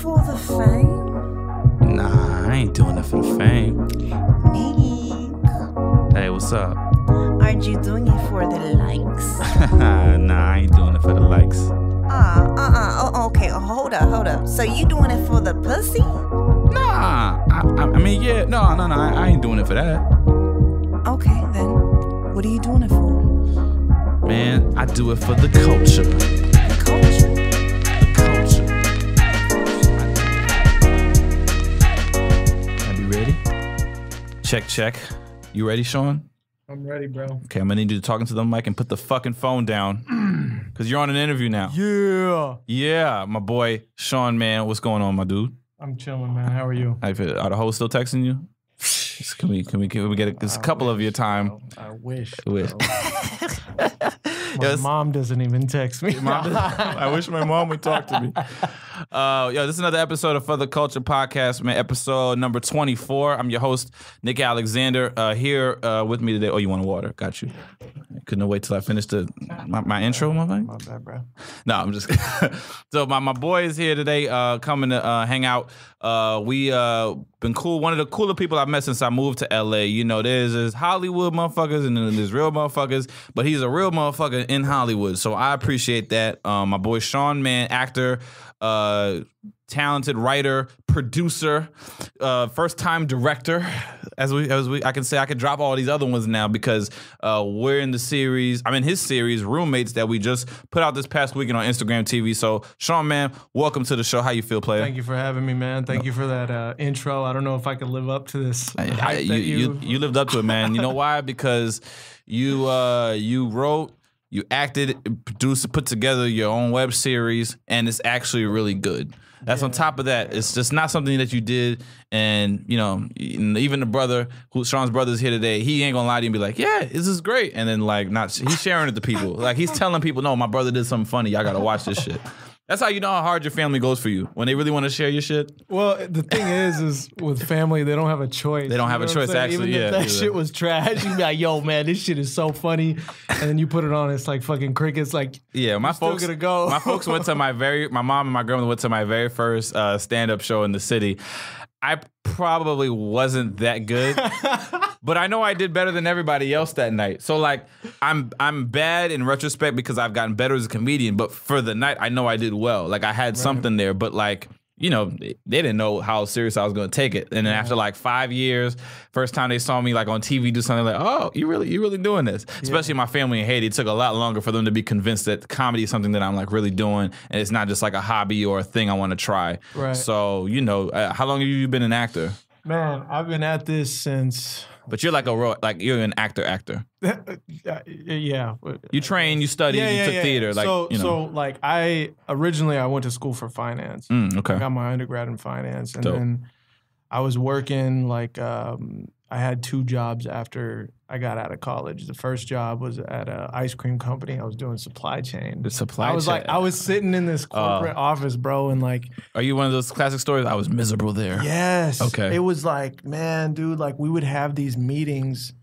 for the fame? Nah, I ain't doing it for the fame. Nick. Hey, what's up? Aren't you doing it for the likes? Nah, I ain't doing it for the likes. Oh, okay. Hold up. So you doing it for the pussy? Nah, I mean, yeah, no, I ain't doing it for that. Okay, then. What are you doing it for? Man, I do it for the culture. The culture? The culture. Are you ready? Check. You ready, Sean? I'm ready, bro. Okay, I'm gonna need you to talk into the mic and put the fucking phone down. Because you're on an interview now. Yeah, my boy, Sean Mann. What's going on, my dude? I'm chilling, man. How are you? Are the hoes still texting you? Can we get a couple of your time? Bro. I wish. My mom doesn't even text me. I wish my mom would talk to me. This is another episode of For the Culture Podcast, man. Episode number 24. I'm your host, Nick Alexander. Here with me today. Oh, you want a water? Got you. Couldn't wait till I finished my intro, my man. My bad, bro. No, I'm just so my boy is here today, coming to hang out. We been cool. One of the cooler people I've met since I moved to LA. You know, there's Hollywood motherfuckers and then there's real motherfuckers, but he's a real motherfucker in Hollywood. So I appreciate that. My boy Sean Mann, actor, talented writer, producer, first-time director. I can say, I could drop all these other ones now because we're in the series. I'm in his series, Roommates, that we just put out this past weekend on Instagram TV. So, Sean Mann, welcome to the show. How you feel, player? Thank you for having me, man. Thank you for that intro. I don't know if I could live up to this. You lived up to it, man. You know why? Because you wrote, you acted, produced, put together your own web series, and it's actually really good. That's on top of that. It's just not something that you did, and you know, even the brother, Sean's brother's here today. He ain't gonna lie to you and be like, "Yeah, this is great," and then like he's sharing it to people. Like he's telling people, "No, my brother did something funny. Y'all gotta watch this shit." That's how you know how hard your family goes for you when they really want to share your shit. Well, the thing is with family, they don't have a choice. They don't have a choice, actually. Even if that shit was trash, you'd be like, "Yo, man, this shit is so funny," and then you put it on, it's like fucking crickets. Like, yeah, my folks still gonna go. My folks went to my mom and my grandmother went to my very first stand-up show in the city. I probably wasn't that good. But I know I did better than everybody else that night. So like, I'm bad in retrospect because I've gotten better as a comedian. But for the night, I know I did well. Like I had something there. But like, you know, they didn't know how serious I was going to take it. And then after like 5 years, first time they saw me like on TV do something, like, oh, you really doing this? Yeah. Especially my family in Haiti, it took a lot longer for them to be convinced that comedy is something that I'm like really doing, and it's not just like a hobby or a thing I want to try. Right. So you know, how long have you been an actor? Man, I've been at this since. But you're like you're an actor. Yeah. You train, you study, you took theater. Like, so like I went to school for finance. Okay. I got my undergrad in finance, and then I was working like I had 2 jobs after I got out of college. The first job was at an ice cream company. I was doing supply chain. I was sitting in this corporate office, bro, and like. Are you one of those classic stories? I was miserable there. Yes. Okay. It was like, man, dude, like we would have these meetings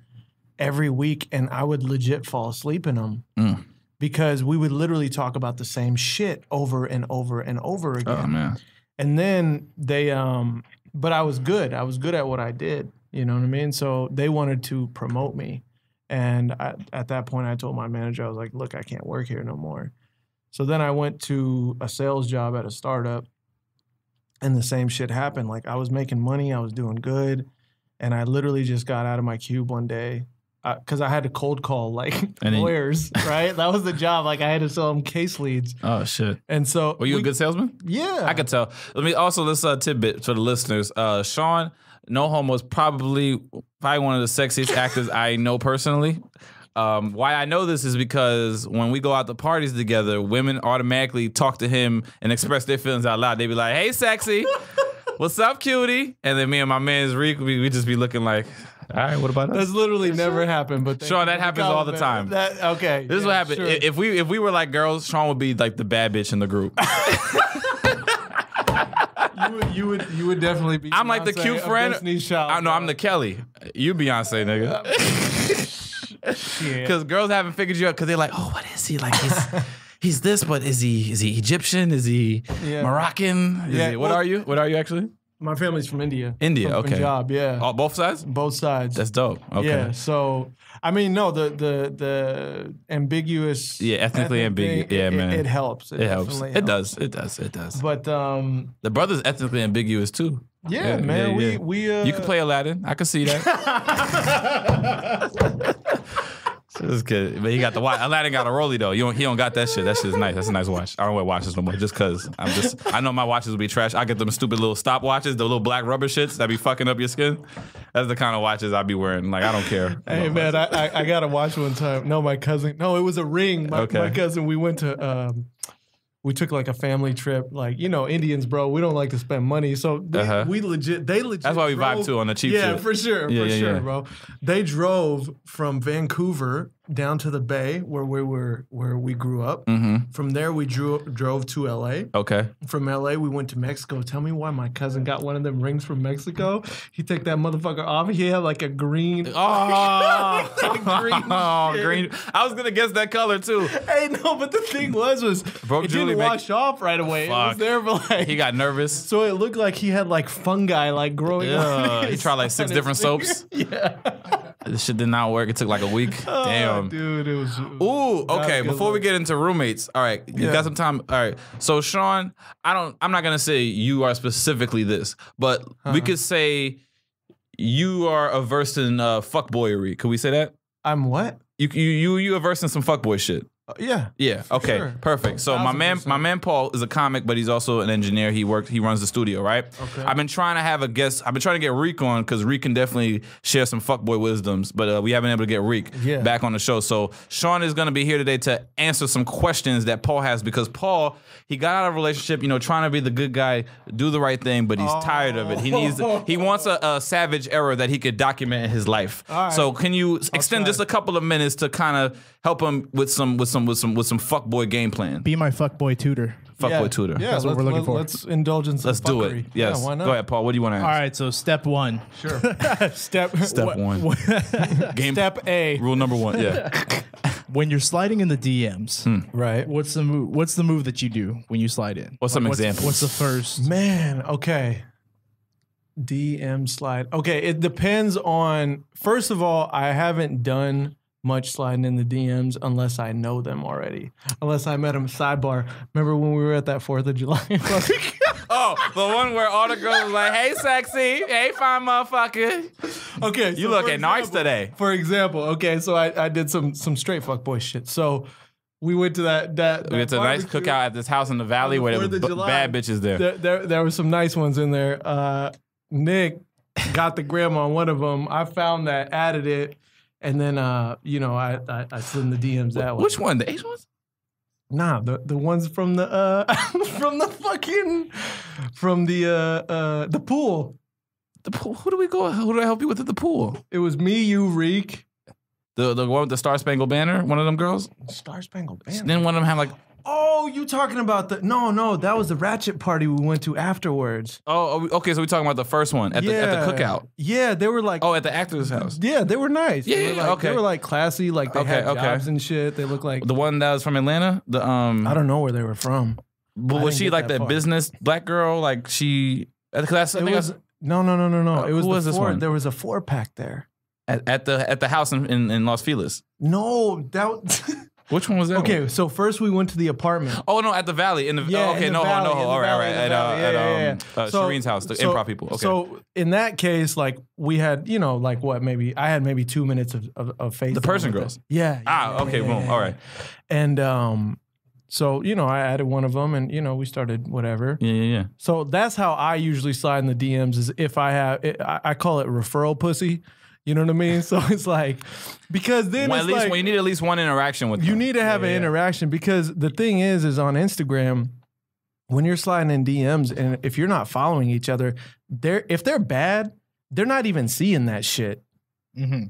every week, and I would legit fall asleep in them because we would literally talk about the same shit over and over and over again. Oh man. And then they, but I was good. I was good at what I did. You know what I mean? So they wanted to promote me. And at that point, I told my manager, I was like, look, I can't work here no more. So then I went to a sales job at a startup, and the same shit happened. Like I was making money, I was doing good, and I literally just got out of my cube one day because I had to cold call like lawyers, right? That was the job. Like I had to sell them case leads. Oh shit! And so were you a good salesman? Yeah, I could tell. Let's tidbit for the listeners. Sean, no homo, is probably one of the sexiest actors I know personally. Why I know this is because when we go out to parties together, women automatically talk to him and express their feelings out loud. They be like, "Hey, sexy, what's up, cutie?" And then me and my man's Reek, we just be looking like, "All right, what about us?" That's literally never happened. But Sean, that happens all the time. Okay, this is what happened. Sure. If we were like girls, Sean would be like the bad bitch in the group. You would definitely be. I'm Beyonce, like the cute friend. I'm the Kelly. You Beyonce, nigga. Because girls haven't figured you out because they're like, oh, what is he? Like he's this, but is he Egyptian? Is he Moroccan? What are you? What are you actually? My family's from India. India, from okay. Punjab, yeah. Oh, both sides? Both sides. That's dope. Okay. Yeah. So I mean, no, the ambiguous. Yeah, ethnically ambiguous. Yeah, man. It helps. It helps. It does. It does. It does. But the brother's ethnically ambiguous too. Yeah, man. Yeah. We you can play Aladdin. I can see that. This kid, but he got the watch. Aladdin got a rollie though. He don't got that shit. That shit's nice. That's a nice watch. I don't wear watches no more just cause I know my watches will be trash. I get them stupid little stop watches, the little black rubber shits that be fucking up your skin. That's the kind of watches I be wearing. Like I don't care. Hey man, I got a watch one time. No, my cousin. No, it was a ring. My cousin. We went to. We took like a family trip, like, you know, Indians, bro, we don't like to spend money. So they legit. That's why we vibe too on the cheap shit. Yeah, for sure, bro. They drove from Vancouver down to the Bay where we grew up. Mm-hmm. From there, we drove to LA. Okay. From LA, we went to Mexico. Tell me why my cousin got one of them rings from Mexico. He took that motherfucker off. He had like a green. Oh, green. I was gonna guess that color too. Hey, no, but the thing was it didn't wash off right away. Fuck. It was there for like. He got nervous. So it looked like he had like fungi like growing up. He tried like 6 different soaps. Yeah. This shit did not work. It took like a week. Damn. Dude, it was. Ooh, okay. Before we get into roommates, all right, you got some time. All right. So Sean, I'm not gonna say you are specifically this, but we could say you are averse in fuckboyery. Could we say that? I'm what? You averse in some fuckboy shit. Yeah. Yeah. Okay. Sure. Perfect. So my man Paul is a comic, but he's also an engineer. He runs the studio, right? Okay. I've been trying to have a guest. I've been trying to get Reek on because Reek can definitely share some fuckboy wisdoms, but we haven't been able to get Reek back on the show. So Sean is going to be here today to answer some questions that Paul has because Paul, he got out of a relationship, you know, trying to be the good guy, do the right thing, but he's tired of it. He wants a savage error that he could document in his life. Right. So can you extend just a couple of minutes to kind of help him with some fuckboy game plan? Be my fuckboy tutor. Fuckboy tutor. Yeah, that's what we're looking for. Let's indulge in some Let's do fuckery. it. Yes. Yeah, why not? Go ahead, Paul. What do you want to ask? All right, so step one. Sure. Step one. Game Step A. rule number 1. Yeah. When you're sliding in the DMs, Right. what's the move that you do when you slide in? What's some examples? What's the first? Man, okay. DM slide. Okay, it depends on. First of all, I haven't done much sliding in the DMs unless I know them already. Unless I met them sidebar. Remember when we were at that 4th of July? Oh, the one where all the girls was like, "Hey, sexy. Hey, fine motherfucker." Okay, You looking nice today. For example, okay, so I did some straight fuckboy shit. So we went to that We went to a nice cookout at this house in the valley where there was bad bitches there. There were some nice ones in there. Nick got the gram on one of them. I found that, added it, and then you know, I slid in the DMs that way. Which one? The Ace ones? Nah, the ones from the the pool. The pool. Who do I help you with at the pool? It was me, you, Reek. The one with the Star Spangled Banner? One of them girls? Star Spangled Banner. Then one of them had like, Oh, you talking about the no, that was the ratchet party we went to afterwards. oh, okay, so we're talking about the first one at the cookout. Yeah, they were like, Oh, at the actor's house. yeah, they were nice. Yeah, they were like, okay. They were like classy, like they had jobs and shit. They looked like The one that was from Atlanta? The I don't know where they were from. But was she like that business black girl? Like she no. It was It was this one? There was a 4-pack there. At the house in Los Feliz. No, that. Which one was that? Okay, one? so first we went to the apartment. Oh no, at the Valley. Valley, All right. At So- Shireen's house, the so- improv people. Okay. So in that case, like we had, you know, like what I had maybe 2 minutes of face. The Persian girls. Yeah. Okay, boom. All right. And so you know, I added one of them, and you know, we started whatever. Yeah. So that's how I usually slide in the DMs. Is if I have, I call it referral pussy. You know what I mean? So it's like, because then Well, it's at least like, you need at least one interaction with them. you need to have an interaction, because the thing is on Instagram, when you're sliding in DMs and if you're not following each other, if they're bad, they're not even seeing that shit.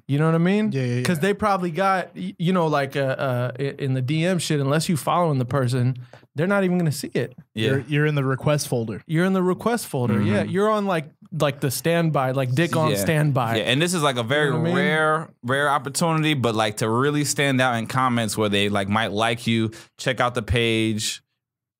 You know what I mean? Yeah, yeah, yeah. Because they probably got, you know, like in the DM shit, unless you following the person, they're not even going to see it. Yeah. You're in the request folder. You're in the request folder. Yeah. You're on like the standby, like dick on standby. Yeah, and this is like a very You know what I mean? rare opportunity, but like to really stand out in comments where they might like you, check out the page,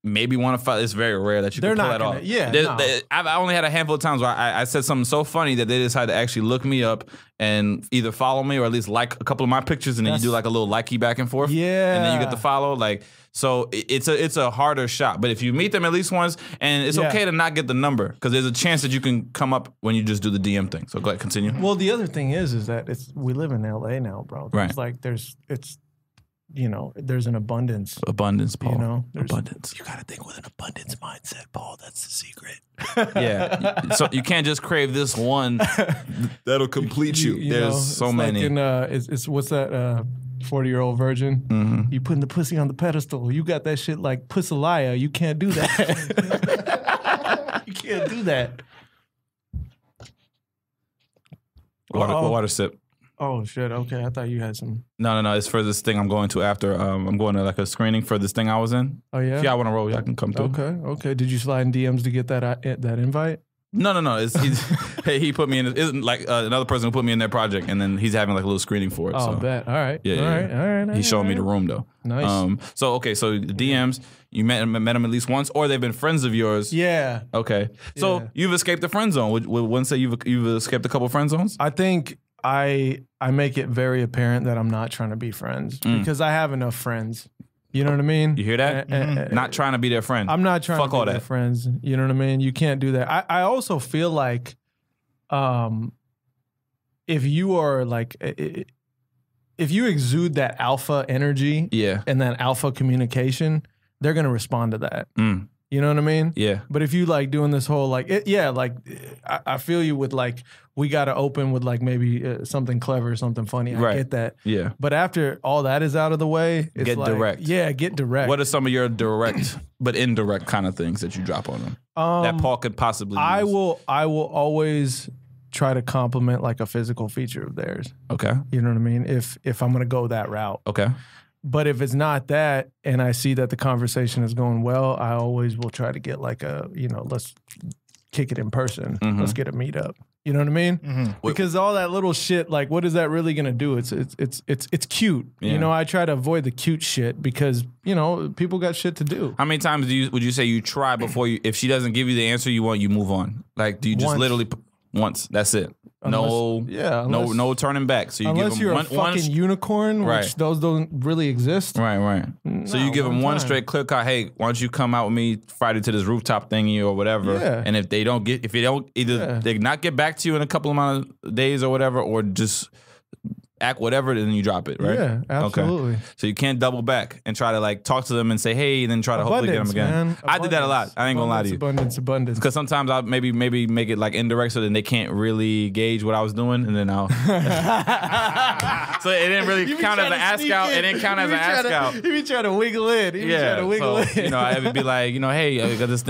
maybe want to follow. It's very rare that you They're can pull not that gonna- off. yeah, no. I've only had a handful of times where I said something so funny that they decided to actually look me up and either follow me or at least like a couple of my pictures, and then you do like a little likey back and forth. Yeah. And then you get to follow. Like, so it's a harder shot. But if you meet them at least once, and it's okay to not get the number, because there's a chance that you can come up when you just do the DM thing. So go ahead, continue. Well, the other thing is that we live in LA now, bro. Right. It's like there's an abundance. Abundance, Paul. You know, there's- abundance. You gotta think with an abundance mindset, Paul. That's the secret. Yeah. So you can't just crave this one that'll complete you. You There's know, so it's many. Like it's what's that 40-year-old virgin? Mm-hmm. You putting the pussy on the pedestal. You got that shit like Pussalaya. You can't do that. You can't do that. Water sip. Oh shit. Okay, I thought you had some. No. It's for this thing I'm going to after. I'm going to like a screening for this thing I was in. Oh yeah. If y'all want to roll, y'all can come through. Okay. Did you slide in DMs to get that invite? No. Hey, he put me in. It's like another person who put me in their project, and then he's having like a little screening for it. Oh, so. bet. All right. Yeah, All yeah, right. yeah. All right. He's showing me the room though. Nice. So the DMs. You met him at least once, or they've been friends of yours. Yeah. Okay. So Yeah. you've escaped the friend zone. Would one say you've escaped a couple friend zones? I think I make it very apparent that I'm not trying to be friends because I have enough friends. You know what I mean? You hear that? Not trying to be their friend. I'm not trying Fuck to all be their that. friends. You know what I mean? You can't do that. I also feel like if you are like if you exude that alpha energy Yeah. and that alpha communication, they're gonna respond to that. Mm. You know what I mean? Yeah. But if you like doing this whole like, I feel you with like, we got to open with like maybe something clever, something funny. I Right. get that. Yeah. But after all that is out of the way, it's Get like, direct. Yeah, get direct. What are some of your direct but indirect kind of things that you drop on them that Paul could possibly use? I will always try to compliment like a physical feature of theirs. Okay. You know what I mean? If I'm gonna go that route. Okay. But if it's not that, and I see that the conversation is going well, I always will try to get like let's kick it in person. Mm-hmm. Let's get a meetup. You know what I mean? Because all that little shit, like, what is that really gonna do? It's cute. Yeah. You know, I try to avoid the cute shit because people got shit to do. How many times would you say you try before you? If she doesn't give you the answer you want, you move on. Like, do you just Once. literally once? That's it. No turning back. So you Unless give them you're one, a fucking unicorn, Right. which those don't really exist. Right. So you give them one time. straight clear cut. Hey, why don't you come out with me Friday to this rooftop thingy or whatever? Yeah. And if they don't either they not get back to you in a couple amount of days or whatever, or just act whatever, then you drop it, right? Yeah, absolutely. Okay. So you can't double back and try to like talk to them and say, hey, and then try to hopefully get them again. Man. I did that a lot. I ain't gonna lie to you. Abundance. Because sometimes I'll maybe make it like indirect so then they can't really gauge what I was doing, and then I'll. So it didn't really count as an ask out. It didn't count as an ask out. You be trying to wiggle in. You be trying to wiggle so, in. I would be like, hey, I got this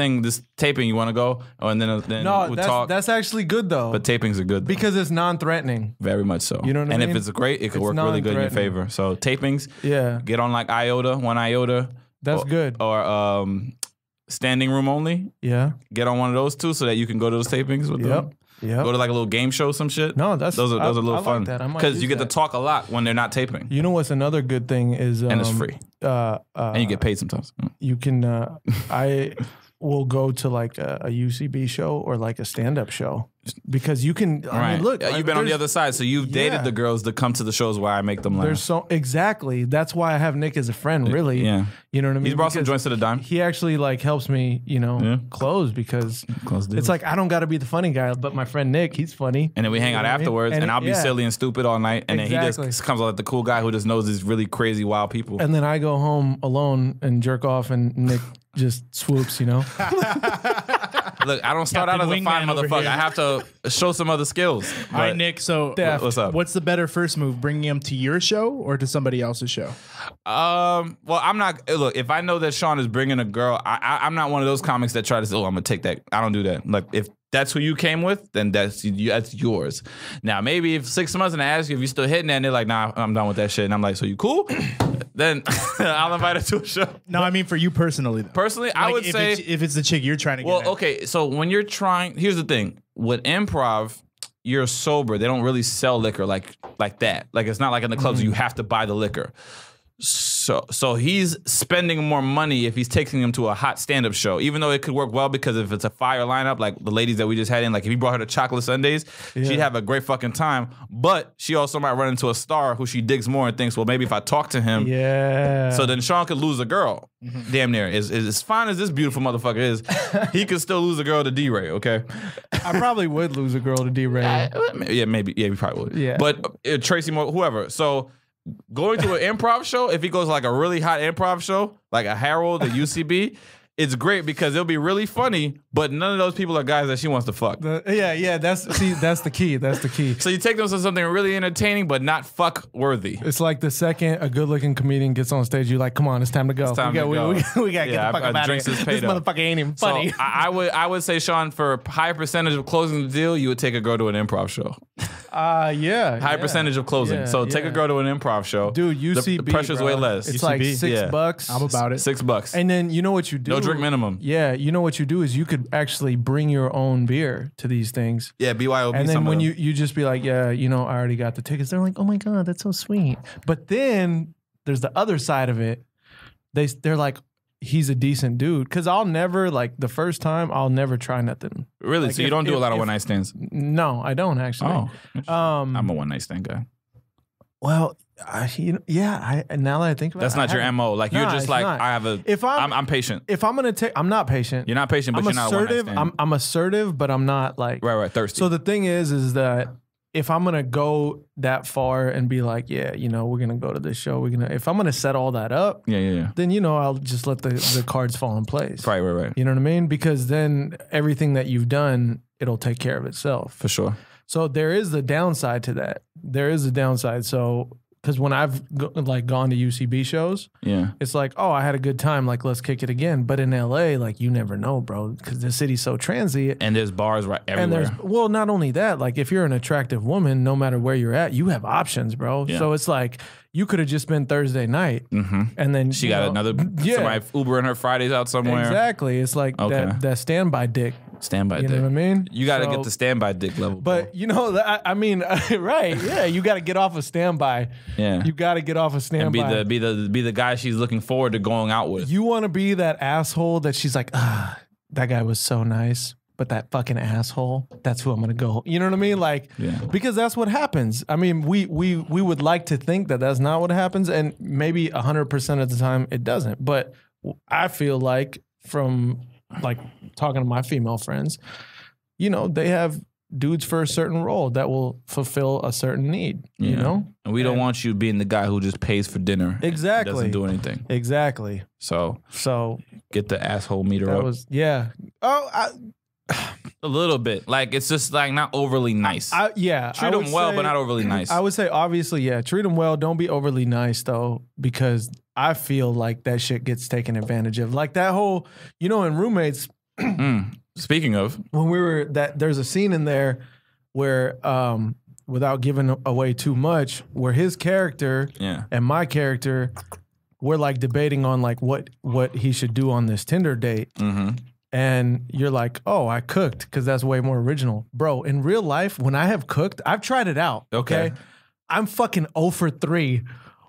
taping. You want to go? Oh, and then No, we'll that's talk. that's actually good though. But tapings are good though. because it's non-threatening. Very much so. You know what I and mean? if it's great, it could It's work really good in your non-threatening. favor. So tapings, Yeah, get on like one iota. that's good. Or standing room only. Yeah. Get on one of those two so that you can go to those tapings with them. Yep. Go to like a little game show, some shit. No, those those are a little I like fun that. I might because use you get that. to talk a lot when they're not taping, You know what's another good thing is and it's free, and you get paid sometimes. you can I will go to like a UCB show or like a stand-up show because you can I mean look, you've been on the there's- other side, so you've dated Yeah. the girls that come to the shows where I make them laugh. There's so exactly. That's why I have Nick as a friend. Really, Yeah, You know what I mean? he's brought some Because joints to the dime. He actually like helps me, Yeah. close because Close deals. it's like I don't got to be the funny guy, but my friend Nick, he's funny. And then we hang out know what I mean? afterwards, and I'll be yeah. silly and stupid all night, and then he Exactly. just comes out like the cool guy who just knows these really crazy, wild people. And then I go home alone and jerk off, and Nick just swoops. Look, I don't start out as Captain a fine Wingman over motherfucker. here. I have to show some other skills. All right, But- Nick. So Def. What's up? what's the better first move? Bringing him to your show or to somebody else's show? Well, I'm not. Look, if I know that Sean is bringing a girl, I'm not one of those comics that try to say, "Oh, I'm gonna take that." I don't do that. Like, if that's who you came with, then that's yours. Now, maybe if 6 months and I ask you if you're still hitting that, and they're like, nah, I'm done with that shit. And I'm like, so you cool? Then I'll invite her to a show. No, I mean for you personally. Though. Personally, I would say if it's the chick you're trying to get. Well, okay, so when you're trying, here's the thing. With improv, you're sober. They don't really sell liquor like that. Like it's not like in the clubs you have to buy the liquor. So he's spending more money if he's taking him to a hot stand-up show, even though it could work well because if it's a fire lineup, like the ladies that we just had in, like if he brought her to Chocolate Sundays, she'd have a great fucking time. But she also might run into a star who she digs more and thinks, well, maybe if I talk to him. Yeah. So then Sean could lose a girl. Damn near. As fine as this beautiful motherfucker is, he could still lose a girl to D-Ray, okay? I probably would lose a girl to D-Ray. Yeah, maybe. Yeah, he probably would. Yeah. But Tracy Moore, whoever. So going to an improv show, if he goes to like a really hot improv show, like a Harold, a UCB, it's great because it'll be really funny, but none of those people are guys that she wants to fuck. That's the key. That's the key. So you take them to something really entertaining, but not fuck worthy. It's like the second a good-looking comedian gets on stage, you're like, "Come on, it's time to go. It's time to go. We gotta get the fuck out of here. This motherfucker ain't even funny." So I would say, Sean, for a high percentage of closing the deal, you would take a girl to an improv show. High percentage of closing. So take a girl to an improv show. Dude, UCB, the pressure's way less. It's like $6. I'm about it. $6. And then you know what you do? No drink minimum. Yeah, you know what you do is you could actually bring your own beer to these things. Yeah, BYOB. And then when you just be like, yeah, I already got the tickets. They're like, oh my God, that's so sweet. But then there's the other side of it. They're like, he's a decent dude. Because I'll never, like the first time, I'll never try nothing. Really? Like so you don't do a lot of one-night stands? No, I don't actually. Oh. I'm a one-night stand guy. Well, now that I think about That's it, not your MO. Like, you're just it's like, not. I have a, If I'm patient. If I'm going to take, I'm not patient. You're not patient, but I'm you're not assertive. a one-night stand. I'm assertive, but I'm not like. Right, thirsty. So the thing is that if I'm going to go that far and be like, yeah, we're going to go to this show, if I'm going to set all that up, then, I'll just let the cards fall in place. Right. You know what I mean? Because then everything that you've done, it'll take care of itself. For sure. So there is the downside to that. There is a downside. So, because when I've gone to UCB shows, it's like, oh, I had a good time. Like, let's kick it again. But in LA, like, you never know, bro, because the city's so transient. And there's bars right everywhere. And not only that, like, if you're an attractive woman, no matter where you're at, you have options, bro. Yeah. So it's like, you could have just been Thursday night. And then she got another, somebody Ubering her Fridays out somewhere. Exactly. It's like that standby dick. Standby dick. You know what I mean? You got to get the standby dick level. But, I mean, right. Yeah. You got to get off of standby. Yeah. You got to get off of standby. And be the guy she's looking forward to going out with. You want to be that asshole that she's like, that guy was so nice, but that fucking asshole, that's who I'm going to go. You know what I mean? Like, because that's what happens. I mean, we would like to think that that's not what happens. And maybe 100% of the time it doesn't. But I feel like from like talking to my female friends, they have dudes for a certain role that will fulfill a certain need, you know? And we don't want you being the guy who just pays for dinner. Exactly. And doesn't do anything. Exactly. So get the asshole meter that up. A little bit. Like, it's just like not overly nice. Treat them well, but not overly nice. I would say, obviously, treat them well. Don't be overly nice, though, because I feel like that shit gets taken advantage of. Like that whole, in Roommates. Speaking of. When we were, there's a scene in there where, without giving away too much, where his character and my character, we're like debating on like what he should do on this Tinder date. And you're like, oh, I cooked because that's way more original. Bro, in real life, when I have cooked, I've tried it out. Okay. I'm fucking 0 for 3.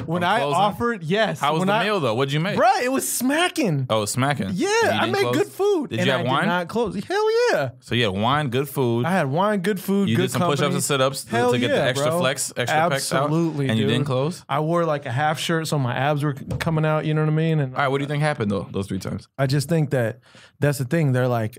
When I offered, How was the meal though? What'd you make? Bro, it was smacking. Oh, smacking. Yeah, I made good food. Did you have wine? Did not close. Hell yeah. So you had wine, good food. I had wine, good food, you good did some company. push-ups and sit-ups to get the extra flex, extra pecs out. Absolutely, and you didn't close? I wore like a half shirt so my abs were coming out, you know what I mean? And all right, what do you think happened though, those 3 times? I just think that's the thing. They're like,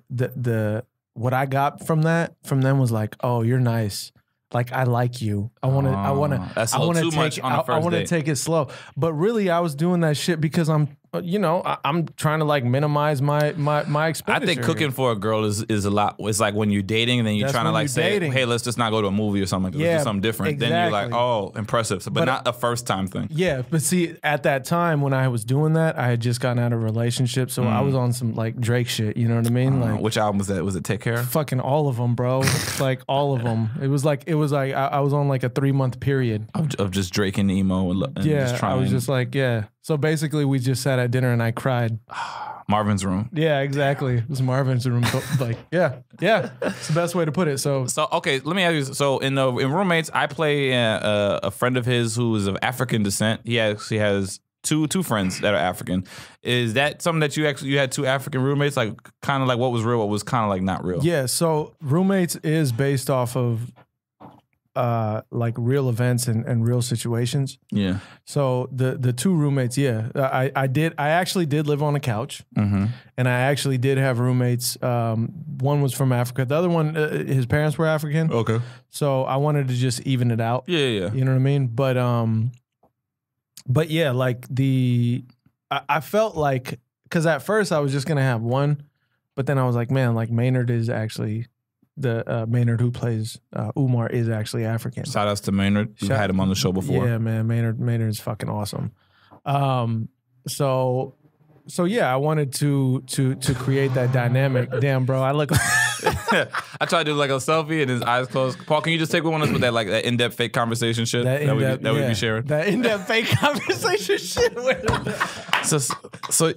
what I got from them was like, oh, you're nice. Like, I like you. I want to That's a little too much on a first I want to date. take it slow. But really, I was doing that shit because I'm you know, I'm trying to like minimize my I expenditure. think cooking for a girl is a lot. It's like when you're dating and then you're That's trying to when like you're say, dating. hey, let's just not go to a movie or something. Let's Yeah, do something different. Then you're like, exactly. oh, impressive. But not a first time thing. Yeah, but see, at that time when I was doing that, I had just gotten out of a relationship, so I was on some like Drake shit. You know what I mean? Like, Which album was that? Was it Take Care? fucking all of them, bro. Like all of them. It was like I was on like a 3-month period. Of just Drake and emo and Yeah, just trying. I was just like, yeah. So basically, we just sat at dinner and I cried. Marvin's Room. Yeah, exactly. It was Marvin's room. Like, yeah. It's the best way to put it. So So okay, let me ask you. So in Roommates, I play a friend of his who is of African descent. He actually has two friends that are African. Is that something that you had 2 African roommates? Like kind of like what was real, what was kind of like not real? yeah, so Roommates is based off of like real events and real situations. Yeah. So the 2 roommates, I actually did live on a couch, and I actually did have roommates. One was from Africa, the other one, his parents were African. Okay. So I wanted to just even it out. Yeah. You know what I mean? But yeah, like I felt like, because at first I was just gonna have one, but then I was like, man, like Maynard is actually Maynard who plays Umar is actually African. Shout outs to Maynard. We've had him on the show before. Yeah, man, Maynard is fucking awesome. So yeah, I wanted to create that dynamic. Damn, bro, I look. I tried to do like a selfie and his eyes closed. Paul, can you just take one of us with that like that in-depth fake conversation shit that we be sharing? That in-depth fake conversation shit. So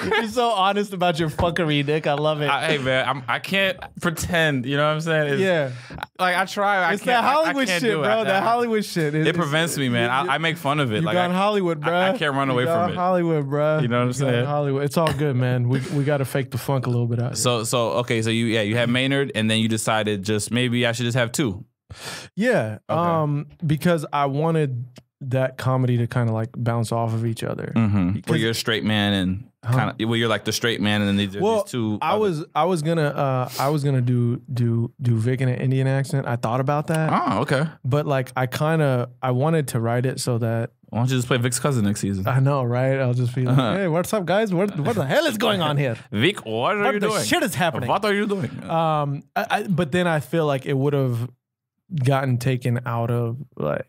You're so honest about your fuckery, Nick. I love it. hey man, I can't pretend. You know what I'm saying? Yeah. Like I try. It's that Hollywood shit, bro. That Hollywood shit. It prevents me, man. I make fun of it. You Like gone Hollywood, bro. I can't run away from it. Hollywood, bro. You know what I'm saying? Hollywood. It's all good, man. We got to fake the funk a little bit out here. So okay. So you had Maynard, and then you decided just maybe I should just have 2. Yeah. Okay. Because I wanted that comedy to kind of like bounce off of each other. Where you're a straight man and kind of where you're like the straight man, and then these 2. I was gonna do Vic in an Indian accent. I thought about that. Oh, okay. But like I wanted to write it so that Why don't you just play Vic's cousin next season? I know, right? I'll just be like, hey, what's up, guys? What the hell is going on here? Vic, what are What you the doing? shit is happening? What are you doing? But then I feel like it would have gotten taken out of.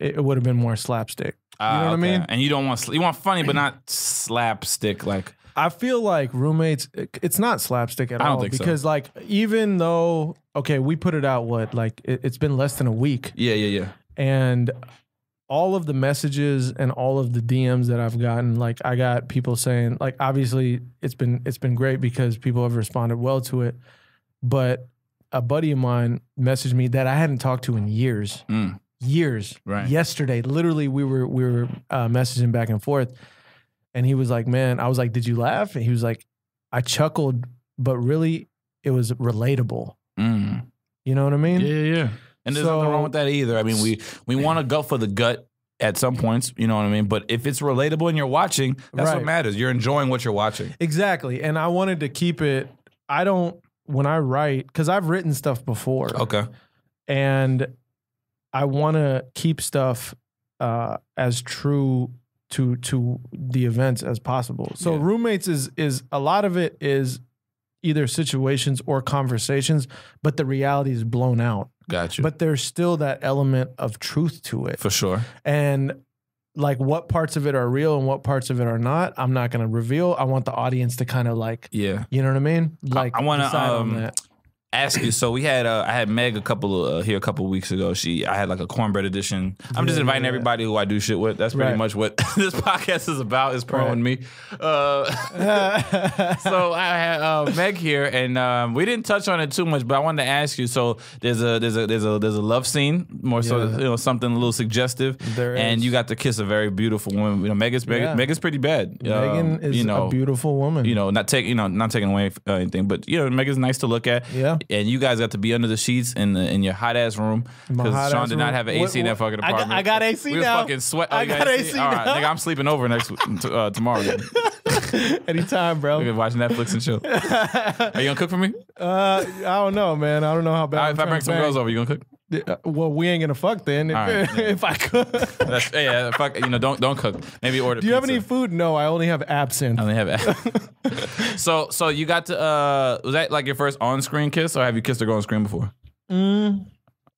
It would have been more slapstick. You know what I mean? And you don't want you want funny, but not slapstick. Like I feel like Roommates, it's not slapstick at all. I don't think so. Because like even though we put it out it's been less than a week. Yeah. And all of the messages and all of the DMs that I've gotten, like I got people saying, like obviously it's been great because people have responded well to it. But a buddy of mine messaged me that I hadn't talked to in years. Years. Right. Yesterday, literally we were messaging back and forth. And he was like, man, I was like, did you laugh? And he was like, I chuckled, but really it was relatable. You know what I mean? Yeah. And there's nothing wrong with that either. I mean, we want to go for the gut at some points, you know what I mean? But if it's relatable and you're watching, that's what matters. You're enjoying what you're watching. Exactly. And I wanted to keep it, when I write, because I've written stuff before. Okay. And I want to keep stuff as true to the events as possible. So Roommates is a lot of it is either situations or conversations, but the reality is blown out. Gotcha. But there's still that element of truth to it. For sure. And like what parts of it are real and what parts of it are not, I'm not going to reveal. I want the audience to kind of like, you know what I mean? Like I want to ask you. So we had I had Meg a couple weeks ago. I had like a cornbred edition. I'm just inviting everybody who I do shit with. That's pretty much what this podcast is about. Is promoting me. So I had Meg here, and we didn't touch on it too much, but I wanted to ask you. So there's a love scene, more so something a little suggestive, and you got to kiss a very beautiful woman. You know, Meg is pretty bad. Megan is a beautiful woman. You know, not taking away anything, but you know, Meg is nice to look at. Yeah. And you guys got to be under the sheets in your hot ass room because Sean did not have an AC in that fucking apartment. I got AC we now. was fucking sweat. I got AC now. All right, nigga, I'm sleeping over tomorrow. Anytime, bro. We can watch Netflix and chill. Are you gonna cook for me? I don't know, man. I don't know how bad. If I bring some girls over, you gonna cook? Well, we ain't gonna fuck then. If, All right, yeah. if I could. Yeah, fuck. Don't cook. Maybe order. Do you have pizza. any food? No, I only have absinthe. I only have. So you got to was that like your first on-screen kiss, or have you kissed a girl on screen before?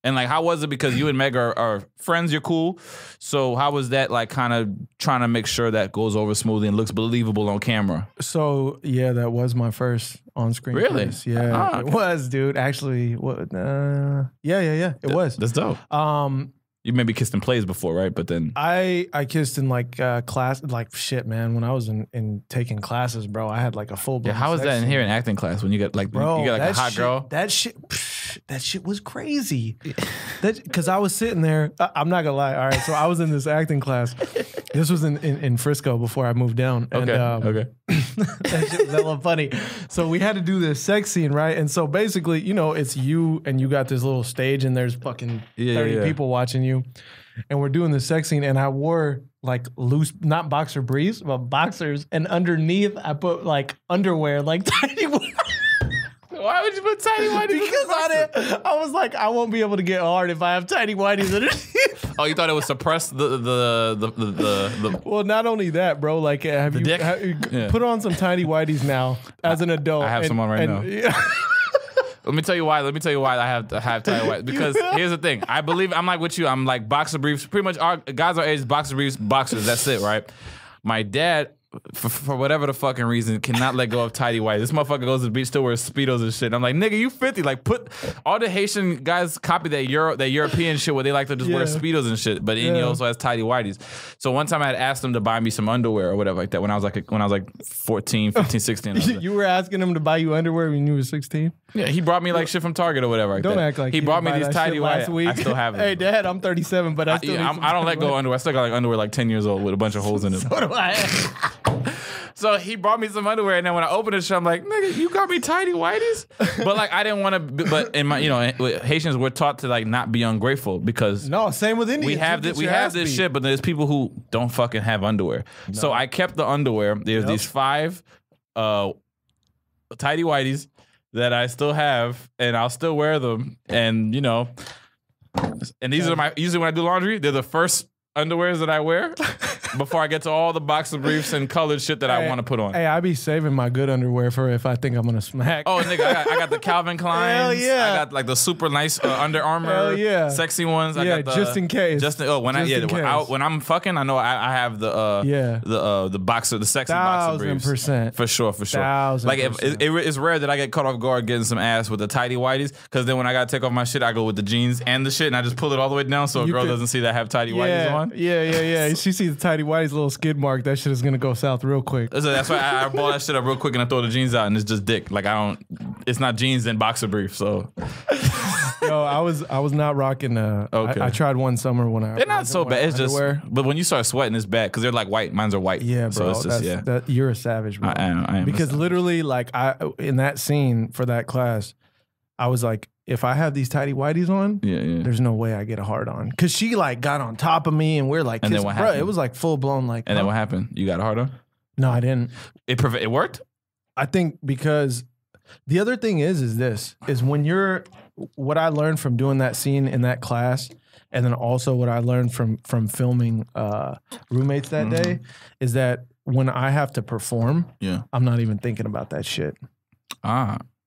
And like, how was it? Because you and Meg are friends, you're cool. So how was that like kind of trying to make sure that goes over smoothly and looks believable on camera? So yeah, that was my first on-screen Really? kiss. Yeah, Ah, it okay. was, dude. Actually, what? Yeah. It was. That's dope. You maybe kissed in plays before, right? But then I kissed in like class, like shit, man. When I was in taking classes, bro, I had like a full. yeah, how is that in here in acting class when you get like Bro, you get like a that hot shit, girl? That shit was crazy. Because I was sitting there. I'm not gonna lie. All right, so I was in this acting class. This was in Frisco before I moved down. And, Okay. that shit was hella funny. So we had to do this sex scene, right? And so basically, it's you and you got this little stage and there's fucking 30 people watching you. And we're doing the sex scene and I wore like loose, not boxer briefs, but boxers. And underneath I put like underwear, like tiny. Why would you put tiny whities? Because I was like, I won't be able to get hard if I have tiny whities underneath. Oh, you thought it would suppress the Well, not only that, bro. Like, have you dick? Yeah. put on some tiny whities now as an adult? I have some on right now. Yeah. Let me tell you why I have to have tiny white. Because here's the thing. I believe I'm like with you. I'm like boxer briefs. Pretty much our guys our age, boxer briefs, boxers. That's it, right? My dad, for whatever the fucking reason, cannot let go of tidy white. This motherfucker goes to the beach, still wears Speedos and shit. And I'm like, nigga, you 50. Like, put all the Haitian guys copy that European shit where they like to just wear Speedos and shit. But he also has tidy whities. So one time I had asked him to buy me some underwear or whatever like that when I was like 14, 15, 16. You were asking him to buy you underwear when you were 16? Yeah, he brought me like shit from Target or whatever. Like Don't that. act like he you brought me buy these that tidy shit white. last week. I still have them. Hey, Dad, I'm 37, but I still. I don't let go of underwear. I still got like underwear like 10 years old with a bunch of holes in it. So do I. So he brought me some underwear, and then when I opened the shit, I'm like, nigga, you got me tidy whities? But like, I didn't want to. But in my, Haitians, we're taught to like not be ungrateful because No, same with Indians. we have You this, get your ass this beat. shit, but there's people who don't fucking have underwear. So I kept the underwear. There's these 5 tidy whities that I still have, and I'll still wear them. And and these are usually when I do laundry, they're the first underwears that I wear before I get to all the boxer briefs and colored shit that I want to put on. Hey, I be saving my good underwear for if I think I'm gonna smack. Oh, nigga, I got the Calvin Kleins. Hell yeah. I got like the super nice Under Armour, Hell yeah. sexy ones. I Yeah, got the, just in case. When I'm fucking, I know I have the boxer, the sexy boxer briefs. 1000%. For sure. 1000%. Like it's rare that I get caught off guard getting some ass with the tidy whities, because then when I gotta take off my shit, I go with the jeans and the shit, and I just pull it all the way down so a girl doesn't see that I have tidy whities on. Yeah. She sees the tidy whities little skid mark. That shit is gonna go south real quick. So that's why I ball that shit up real quick and I throw the jeans out and it's just dick. Like it's not jeans and boxer briefs. So Yo, I was not rocking. Okay. I tried one summer when I. they're not so bad. It's underwear. just, but when you start sweating, it's bad because they're like white. Mine's are white. Yeah, bro. So it's just that you're a savage, bro. I am because a savage. literally, like in that scene for that class, I was like, if I have these tidy whities on, Yeah. there's no way I get a hard on. Cause she like got on top of me and we're like, And then kissing. what Bro, happened? it was like full blown like. And then what happened? You got a hard on? No, I didn't. It worked? I think because the other thing is when what I learned from doing that scene in that class, and then also what I learned from filming Roommates that day, is that when I have to perform, I'm not even thinking about that shit.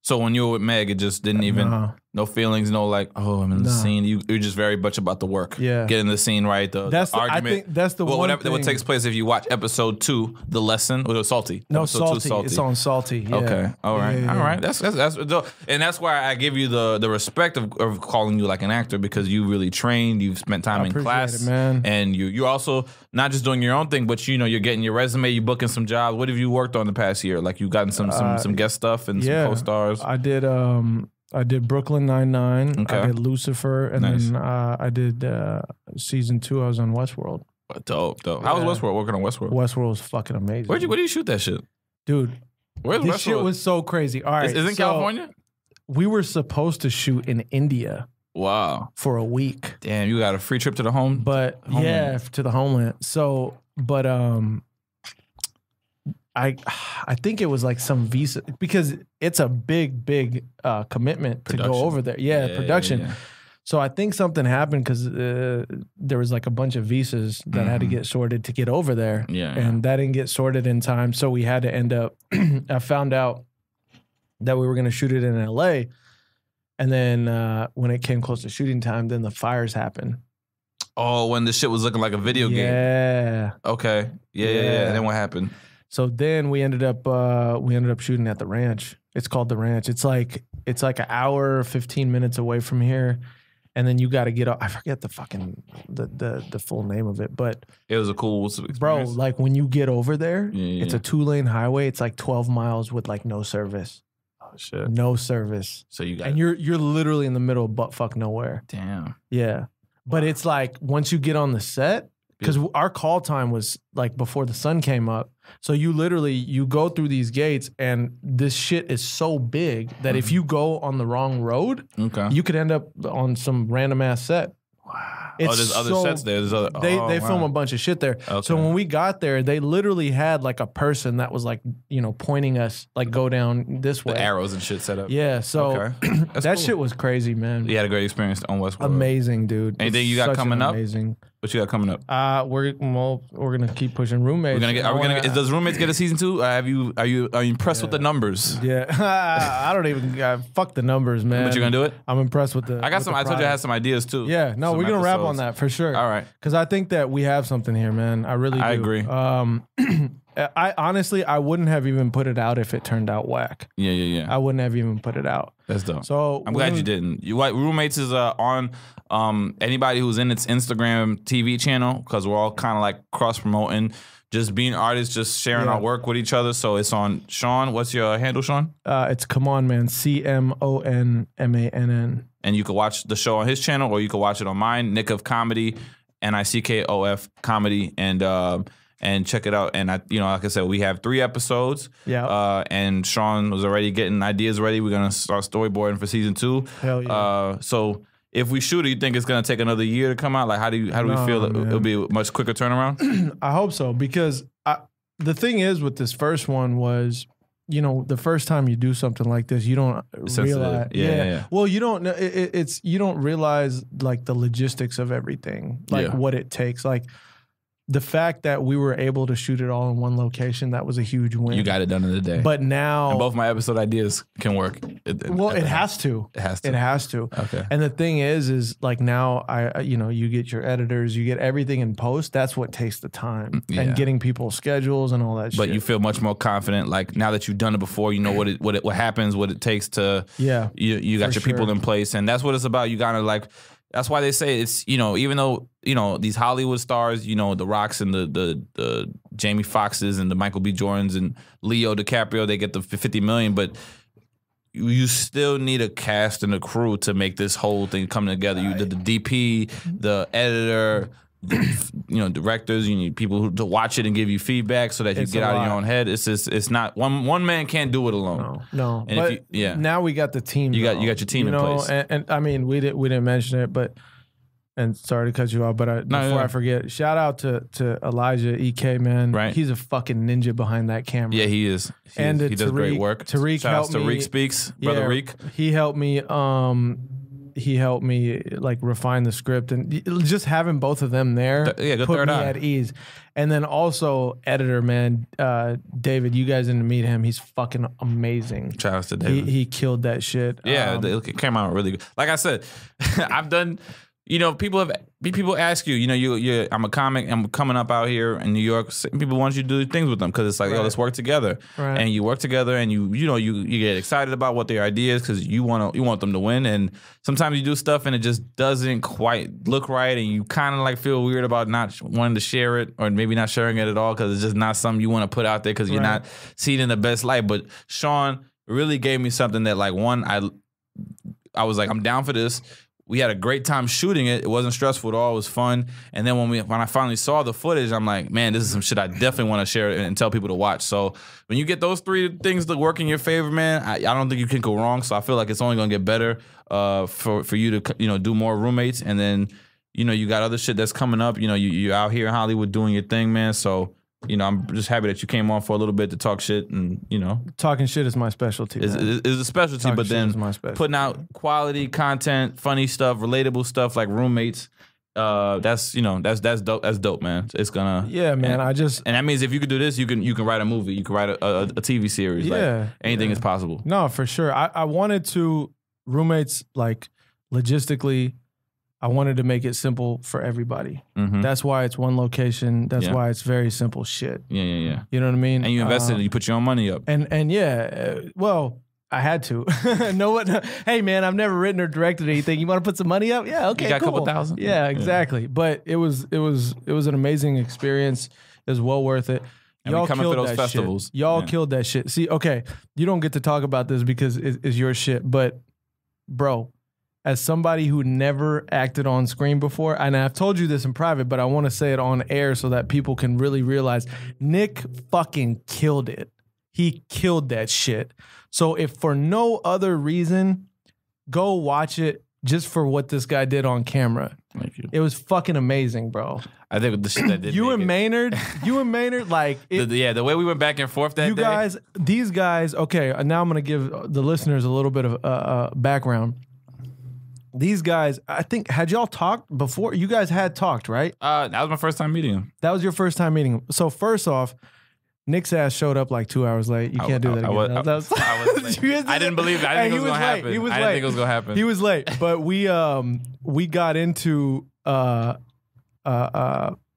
So when you were with Meg, it just didn't even, no feelings, no like, oh, I'm in the scene. You're just very much about the work. Yeah. Getting the scene right, the argument. I think that's the one whatever thing. what takes place if you watch episode 2, The Lesson, or Salty. No, Episode 2, Salty. It's on Salty. Yeah. Okay. All right. Yeah. All right. That's dope. And that's why I give you the respect of calling you like an actor, because you really trained, you've spent time in appreciate class, it, man. and you're also not just doing your own thing, but you're getting your resume, you're booking some jobs. What have you worked on the past year? Like you've gotten some guest stuff and some co-stars. I did Brooklyn Nine-Nine. Okay. I did Lucifer, and Nice. then I did season 2. I was on Westworld. Dope. How was Westworld? Working on Westworld. Westworld was fucking amazing. Where do you shoot that shit? Dude, Where's this Westworld? shit was so crazy. All right, Is it in so California? We were supposed to shoot in India Wow. for a week, Damn, you got a free trip to the home? but Homeland. to the homeland. So, but I think it was like some visa, because it's a big commitment to Production. go over there. Yeah, production. yeah. So I think something happened because there was like a bunch of visas that had to get sorted to get over there. Yeah. And that didn't get sorted in time. So we had to end up, I found out that we were going to shoot it in LA. And then when it came close to shooting time, then the fires happened. Oh, when the shit was looking like a video game. Yeah. Okay. Yeah. And then what happened? So then we ended up shooting at the ranch. It's called the ranch. It's like an hour, 15 minutes away from here. And then you got to get up. I forget the fucking the full name of it, but it was a cool experience. Bro, like when you get over there, it's a 2-lane highway. It's like 12 miles with like no service. Oh shit. No service. So you got and you're literally in the middle of buttfuck nowhere. Damn. Yeah. But it's like once you get on the set, because our call time was like before the sun came up. So you go through these gates and this shit is so big that if you go on the wrong road, you could end up on some random ass set. Wow. It's there's other sets there. There's other. They film a bunch of shit there. Okay. So when we got there, they literally had like a person that was like, pointing us like go down this way. The arrows and shit set up. Yeah. So that cool. shit was crazy, man. You had a great experience on Westworld. Amazing, dude. Anything you got coming up? Amazing. What you got coming up? We're gonna keep pushing Roommates. Does Roommates get a season 2? Are you impressed with the numbers? Yeah, I don't even fuck the numbers, man. But you're gonna do it? I'm impressed with the. I told you I had some ideas too. Yeah, no, we're gonna wrap on that for sure. All right, because I think that we have something here, man. I really do. I agree. I honestly, I wouldn't have even put it out if it turned out whack. Yeah. I wouldn't have even put it out. That's dope. So I'm glad you didn't. Roommates is on anybody who's in its Instagram TV channel, because we're all kind of like cross promoting, just being artists, just sharing our work with each other. So it's on Sean. What's your handle, Sean? It's Come On Man, CMONMANN. And you can watch the show on his channel, or you can watch it on mine, Nick of Comedy, NICKOF Comedy, and check it out. And like I said, we have 3 episodes. Yeah. And Sean was already getting ideas ready. We're gonna start storyboarding for season 2. Hell yeah. So if we shoot it, you think it's gonna take another year to come out? Like, how do we feel it'll be a much quicker turnaround? I hope so, because the thing is with this first one was, the first time you do something like this, you don't realize. Yeah. Well, you don't know. You don't realize like the logistics of everything, like what it takes, like. The fact that we were able to shoot it all in one location, that was a huge win. You got it done in a day. But now... And both my episode ideas can work. It has to. It has to. It has to. Okay. And the thing is like now, you get your editors, you get everything in post. That's what takes the time. And getting people's schedules and all that shit. But you feel much more confident, like now that you've done it before, you know what happens, what it takes to... Yeah. You got your people in place. And that's what it's about. You gotta like... That's why they say it's, even though, these Hollywood stars, the Rocks and the Jamie Foxxes and the Michael B. Jordans and Leo DiCaprio, they get the $50 million, but you still need a cast and a crew to make this whole thing come together. You did the DP, the editor, directors. You need people to watch it and give you feedback so that you get out of your own head. It's just, it's not one man can't do it alone. No. And but now we got the team. You got your team in place. And I mean, we didn't mention it, but. And sorry to cut you off, but before I forget, shout out to Elijah EK, man. Right. He's a fucking ninja behind that camera. Yeah, he is. He does great work. Tariq helped me. Tariq Speaks, brother Reek. He helped me. He helped me like refine the script, and just having both of them there put me at ease. And then also editor, man, David. You guys didn't meet him. He's fucking amazing. Shout out to David. He killed that shit. Yeah, it came out really good. Like I said, I've done. People ask you, I'm a comic, I'm coming up out here in New York. People want you to do things with them because it's like, let's work together. Right. And you work together, and you get excited about what their ideas because you want them to win. And sometimes you do stuff and it just doesn't quite look right, and you kind of like feel weird about not wanting to share it or maybe not sharing it at all because it's just not something you want to put out there because you're not seen in the best light. But Sean really gave me something that, like, one, I was like, I'm down for this. We had a great time shooting it. It wasn't stressful at all. It was fun. And then when I finally saw the footage, I'm like, man, this is some shit I definitely want to share and tell people to watch. So when you get those 3 things to work in your favor, man, I don't think you can go wrong. So I feel like it's only gonna get better for you to do more Roommates. And then you got other shit that's coming up. You're out here in Hollywood doing your thing, man. So you know, I'm just happy that you came on for a little bit to talk shit, and you know, Talking shit is my specialty. is a specialty. Talking but shit then is my specialty. putting out quality content, funny stuff, relatable stuff like Roommates. That's dope. That's dope, man. It's gonna Yeah, man. and that means if you could do this, you can write a movie, you can write a TV series. Yeah, like, anything is possible. No, for sure. I wanted to Roommates, like, logistically, I wanted to make it simple for everybody. Mm-hmm. That's why it's one location. That's why it's very simple shit. Yeah. You know what I mean? And you invested, you put your own money up. And yeah, well, I had to. Hey man, I've never written or directed anything. You want to put some money up? Yeah, okay, You got cool. a couple thousand? Yeah, exactly. But it was an amazing experience. It was well worth it. And we coming for those festivals. Shit. Y'all killed that shit. See, okay, you don't get to talk about this because it's your shit, but bro, as somebody who never acted on screen before, and I've told you this in private, but I want to say it on air so that people can really realize, Nick fucking killed it. He killed that shit. So if for no other reason, go watch it just for what this guy did on camera. Thank you. It was fucking amazing, bro. I think the shit that did You make and it. Maynard, like The way we went back and forth that day. these guys. Okay, now I'm gonna give the listeners a little bit of background. These guys, I think, had y'all talked before? You guys had talked, right? That was my first time meeting him. That was your first time meeting him. So first off, Nick's ass showed up like 2 hours late. You can't do that again. I was late. I didn't believe it. I didn't think it was gonna happen. He was I late. didn't think it was gonna happen. He was late, but we got into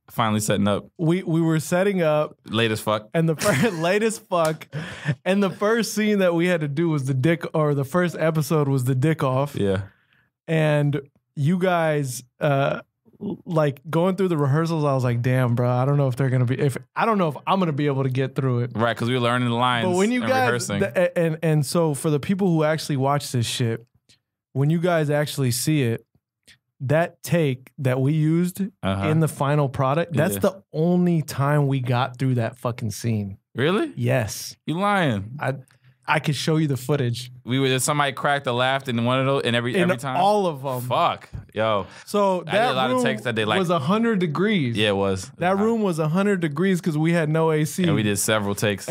Finally setting up. we were setting up, Late as fuck. and the late as fuck, and the first scene that we had to do was the first episode was the dick off. Yeah. And you guys, like going through the rehearsals, I was like, damn, bro, I don't know if they're going to be, I don't know if I'm going to be able to get through it. Right, because we were learning the lines. But when you and guys, rehearsing. and so for the people who actually watch this shit, when you guys actually see it, that take that we used in the final product, that's the only time we got through that fucking scene. Really? Yes. You lying. I could show you the footage. Somebody cracked or laughed in one of those, and every time? All of them. Fuck. Yo. So I did a that lot room of takes that day, like- was 100 degrees. Yeah, it was. That room was 100 degrees because we had no AC. And we did several takes.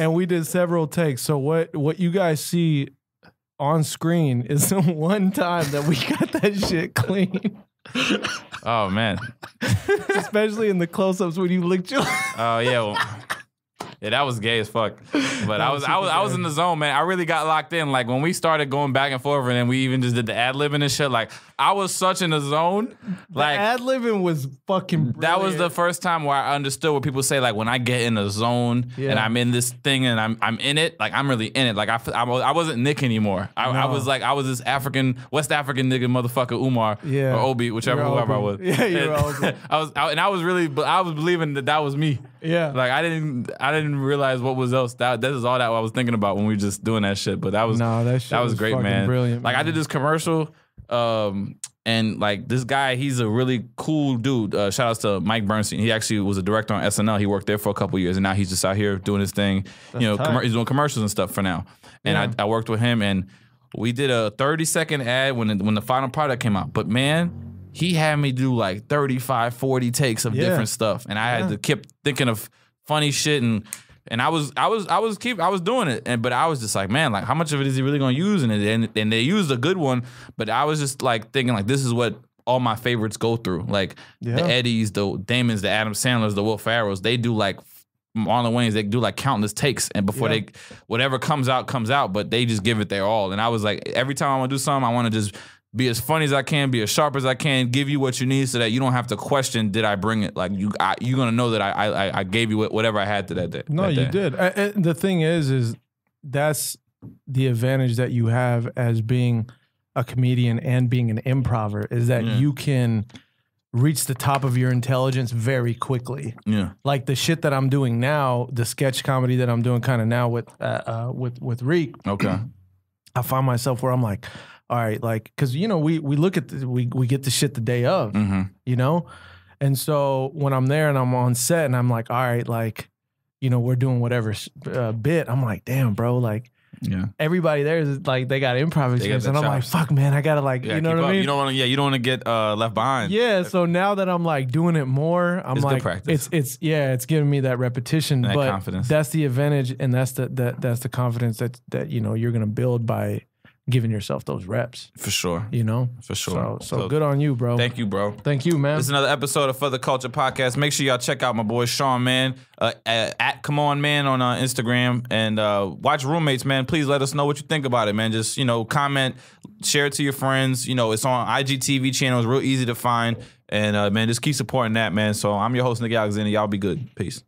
So what you guys see on screen is the one time that we got that shit clean. Oh, man. Especially in the close-ups when you licked your... Oh, yeah. Well, yeah, that was gay as fuck. But I was in the zone, man. I really got locked in. Like when we started going back and forth, and then we even just did the ad-libbing and shit. Like I was such in the zone. Like ad-libbing was fucking brilliant. That was the first time where I understood what people say. Like when I get in the zone and I'm in this thing and I'm in it. Like I'm really in it. Like I wasn't Nick anymore. I was this West African nigga motherfucker Umar or Obi, whoever I was. Yeah, you were Obi. I was believing that was me. Yeah. Like I didn't realize what was else. That is all that I was thinking about when we were just doing that shit. But that was great, fucking man. Brilliant. Like I did this commercial, and like this guy, he's a really cool dude. Shout outs to Mike Bernstein. He actually was a director on SNL. He worked there for a couple years, and now he's just out here doing his thing. He's doing commercials and stuff for now. And I worked with him, and we did a 30-second ad when the final product came out. But man, he had me do like 35, 40 takes of different stuff, and I had to keep thinking of funny shit, and I was doing it, but I was just like, man, like how much of it is he really gonna use? And they used a good one, but I was just like thinking like this is what all my favorites go through, like the Eddies, the Damons, the Adam Sandlers, the Will Ferrells. They do like Marlon Wayans, they do like countless takes, and before whatever comes out, but they just give it their all. And I was like, every time I want to do something, I want to just be as funny as I can, be as sharp as I can, give you what you need so that you don't have to question, did I bring it? Like you're gonna know that I gave you whatever I had to that day. No, you did. And the thing is that's the advantage that you have as being a comedian and being an improver is that you can reach the top of your intelligence very quickly. Yeah. Like the shit that I'm doing now, the sketch comedy that I'm doing kind of now with Reek. Okay. I find myself where I'm like, all right, like, cause we look at we get the shit the day of, and so when I'm there and I'm on set and I'm like, all right, like, we're doing whatever bit, I'm like, damn, bro, like, Yeah. everybody there is like they got improv experience, the and I'm like, chops. fuck, man, I gotta like, Yeah, you know keep what I up. mean? You don't want to get left behind. Yeah, so now that I'm like doing it more, I'm It's good like, practice. it's giving me that repetition, That but confidence. that's the advantage, and that's the confidence that you know you're gonna build by giving yourself those reps. For sure. You know, For sure. So good on you, bro. Thank you, bro. Thank you, man. This is another episode of For the Culture Podcast. Make sure y'all check out my boy Sean Mann at Come On Man on Instagram, and watch Roommates, man. Please let us know what you think about it, man. Just comment, share it to your friends. It's on IGTV channel. It's real easy to find, and man, just keep supporting that, man. So I'm your host, Nick Alexander. Y'all be good. Peace.